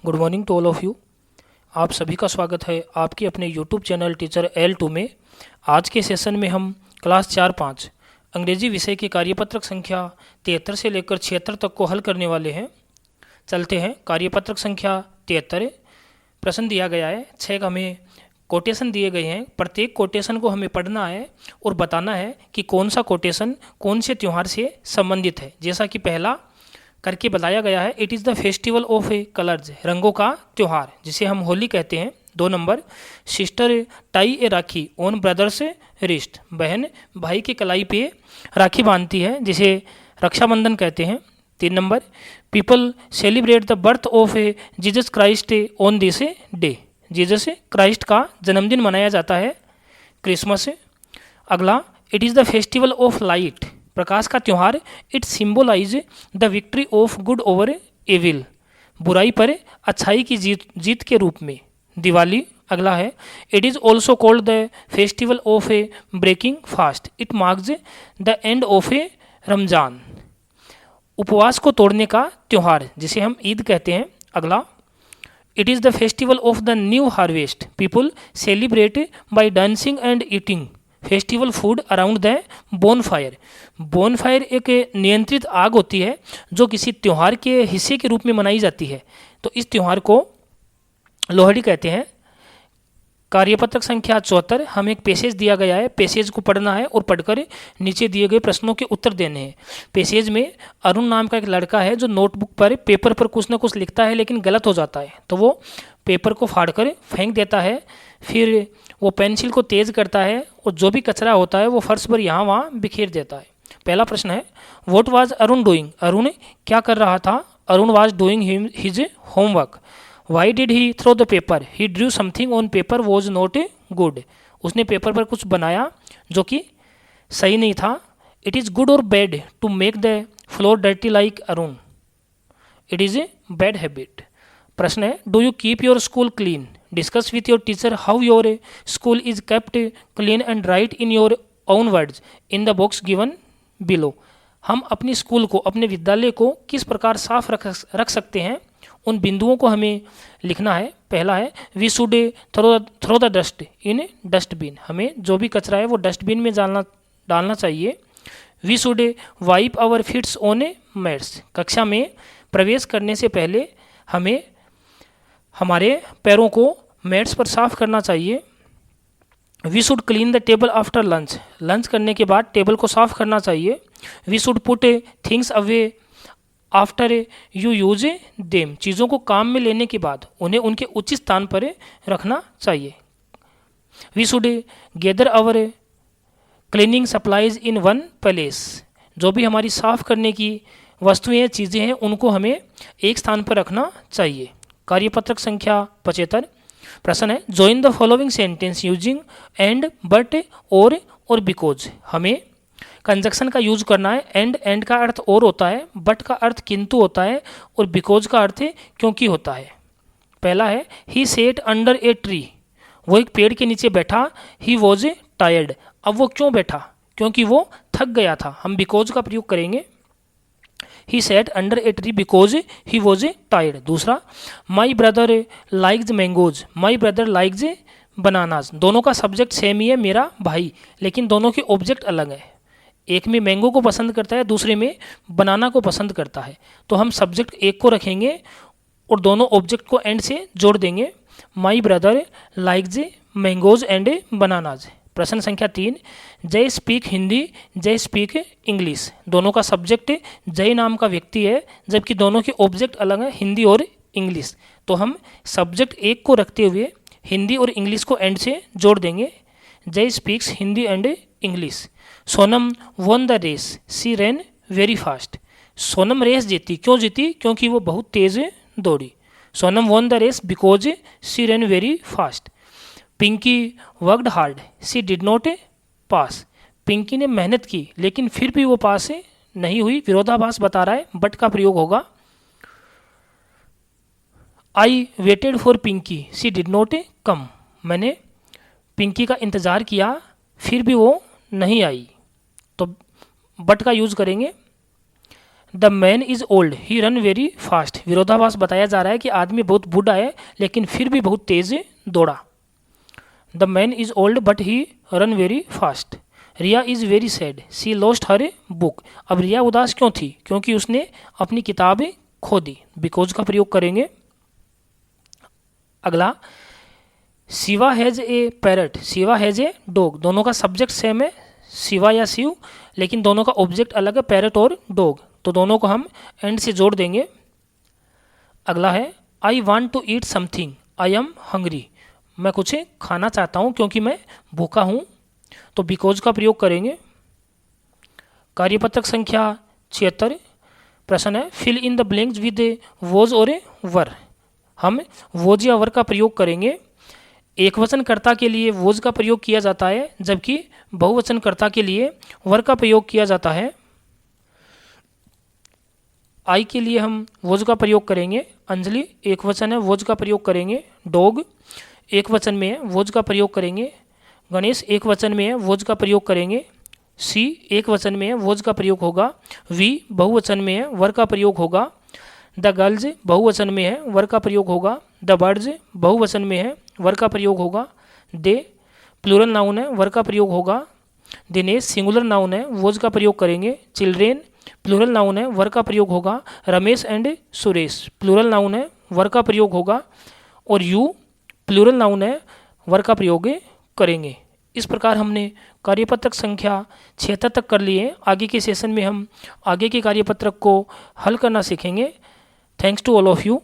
Good morning to all of you. आप सभी का स्वागत है आपके अपने यूट्यूब चैनल टीचर L2 में। आज के सेशन में हम क्लास 4-5 अंग्रेजी विषय की कार्यपत्रक संख्या 73 से लेकर 76 तक को हल करने वाले हैं। चलते हैं। कार्यपत्रक संख्या 73 प्रश्न दिया गया है। 6 हमें कोटेशन दिए गए हैं। प्रत्येक कोटेशन को हमें पढ़ना है और बताना है कि कौन सा कोटेशन कौन से त्यौहार से संबंधित है। जैसा कि पहला करके बताया गया है, it is the festival of A colours, रंगों का त्यौहार जिसे हम होली कहते हैं। 2 number, sister tie A rakhi on brothers wrist, बहन भाई की कलाई पे राखी बांधती है जिसे रक्षाबंधन कहते हैं। 3 number, people celebrate the birth of a Jesus Christ on this day, Jesus Christ का जन्मदिन मनाया जाता है, क्रिसमस। अगला, it is the festival of light, प्रकाश का त्यौहार। It symbolize the victory of good over evil, बुराई पर अच्छाई की जीत के रूप में, दिवाली। अगला है, it is also called the festival of a breaking fast, it marks the end of a Ramzan, उपवास को तोड़ने का त्यौहार जिसे हम ईद कहते हैं। अगला, it is the festival of the new harvest, people celebrate by dancing and eating festival food around the bonfire. Bonfire एक नियंत्रित आग होती है जो किसी त्यौहार के हिस्से के रूप में मनाई जाती है, तो इस त्यौहार को लोहड़ी कहते हैं। कार्यपत्रक संख्या 74 हमें एक पैसेज दिया गया है, पैसेज को पढ़ना है और पढ़कर नीचे दिए गए प्रश्नों के उत्तर देने हैं। पैसेज में अरुण नाम का एक लड़का है जो नोटबुक पर पेपर पर कुछ ना कुछ लिखता है लेकिन गलत हो जाता है, तो वो पेपर को फाड़कर फेंक देता है, फिर वो पेंसिल को तेज करता है और जो भी कचरा होता है वो फर्श पर यहाँ वहाँ बिखेर देता है। पहला प्रश्न है, what was Arun doing, Arun क्या कर रहा था। Arun was doing his homework. Why did he throw the paper, he drew something on paper was not good, उसने पेपर पर कुछ बनाया जो कि सही नहीं था। इट इज़ गुड और bad to make the floor dirty like Arun, it is a bad habit. प्रश्न है, do you keep your school clean, discuss with your teacher how your school is kept clean and right in your own words in the box given below. हम अपनी school को, अपने विद्यालय को किस प्रकार साफ रख सकते हैं, उन बिंदुओं को हमें लिखना है। पहला है, we should throw the dust in dustbin, हमें जो भी कचरा है वो डस्टबिन में डालना चाहिए। We should wipe our feets on a mats, कक्षा में प्रवेश करने से पहले हमें हमारे पैरों को मैट्स पर साफ करना चाहिए। We should clean the table after lunch, lunch करने के बाद टेबल को साफ करना चाहिए। We should put things away after you use them, चीज़ों को काम में लेने के बाद उन्हें उनके उचित स्थान पर रखना चाहिए। We should gather our cleaning supplies in one place, जो भी हमारी साफ करने की वस्तुएं चीज़ें हैं उनको हमें एक स्थान पर रखना चाहिए। कार्यपत्रक संख्या 75 प्रश्न है, join the following sentence using and, but, और बिकॉज, हमें कंजक्शन का यूज करना है। एंड का अर्थ और होता है, बट का अर्थ किंतु होता है और बिकॉज का अर्थ क्योंकि होता है। पहला है, ही सेट अंडर ए ट्री, वो एक पेड़ के नीचे बैठा। ही वॉज टायर्ड, अब वो क्यों बैठा, क्योंकि वो थक गया था, हम बिकॉज का प्रयोग करेंगे। He sat under a tree because he was tired. दूसरा, my brother likes mangoes, my brother likes bananas, दोनों का सब्जेक्ट सेम ही है, मेरा भाई, लेकिन दोनों के ऑब्जेक्ट अलग है। एक में मैंगो को पसंद करता है, दूसरे में बनाना को पसंद करता है, तो हम सब्जेक्ट एक को रखेंगे और दोनों ऑब्जेक्ट को एंड से जोड़ देंगे। माई brother likes mangoes and bananas. प्रश्न संख्या 3, जय स्पीक हिंदी, जय स्पीक इंग्लिश, दोनों का सब्जेक्ट जय नाम का व्यक्ति है जबकि दोनों के ऑब्जेक्ट अलग हैं, हिंदी और इंग्लिश, तो हम सब्जेक्ट एक को रखते हुए हिंदी और इंग्लिश को एंड से जोड़ देंगे। Jay speaks Hindi and English. Sonam won the race, she ran very fast, Sonam race जीती, क्यों जीती, क्योंकि वो बहुत तेज दौड़ी। Sonam won the race because she ran very fast. Pinky worked hard, she did not pass, Pinky ने मेहनत की लेकिन फिर भी वो पास नहीं हुई, विरोधाभास बता रहा है, बट का प्रयोग होगा। I waited for Pinky, she did not come, मैंने पिंकी का इंतज़ार किया फिर भी वो नहीं आई, तो बट का यूज़ करेंगे। The man is old he ran very fast. विरोधाभास बताया जा रहा है कि आदमी बहुत बूढ़ा है लेकिन फिर भी बहुत तेज दौड़ा। The man is old but he ran very fast. Riya is very sad she lost her book. अब रिया उदास क्यों थी? क्योंकि उसने अपनी किताब खो दी। बिकॉज का प्रयोग करेंगे। अगला, Shiva has a parrot Shiva has a dog. दोनों का सब्जेक्ट सेम है, शिवा या शिव, लेकिन दोनों का ऑब्जेक्ट अलग है, पैरट और डॉग, तो दोनों को हम एंड से जोड़ देंगे। अगला है, I want to eat something I am hungry. मैं कुछ खाना चाहता हूँ क्योंकि मैं भूखा हूँ, तो बिकॉज का प्रयोग करेंगे। कार्यपत्रक संख्या 76 प्रश्न है, fill in the blanks with was और वर। हम वॉज या वर का प्रयोग करेंगे। एक वचनकर्ता के लिए वॉज का प्रयोग किया जाता है, जबकि बहुवचनकर्ता के लिए वर का प्रयोग किया जाता है। आई के लिए हम वॉज का प्रयोग करेंगे। अंजलि एक वचन है, वॉज का प्रयोग करेंगे। डॉग एक वचन में है, वॉज का प्रयोग करेंगे। गणेश एक वचन में है, वॉज का प्रयोग करेंगे। सी एक वचन में है, वॉज का प्रयोग होगा। वी बहुवचन में है, वर का प्रयोग होगा। द गर्ल्स बहुवचन में है, वर का प्रयोग होगा। द बर्ड्स बहुवचन में है, वर का प्रयोग होगा। दे प्लूरल नाउन है, वर का प्रयोग होगा। दिनेश सिंगुलर नाउन है, वॉज का प्रयोग करेंगे। चिल्ड्रेन प्लूरल नाउन है, वर का प्रयोग होगा। Ramesh and Suresh plural noun है, वर का प्रयोग होगा। और यू प्लूरल नाउन है, वर का प्रयोग करेंगे। इस प्रकार हमने कार्यपत्रक संख्या 76 तक कर लिए। आगे के सेशन में हम आगे के कार्यपत्रक को हल करना सीखेंगे। Thanks to all of you.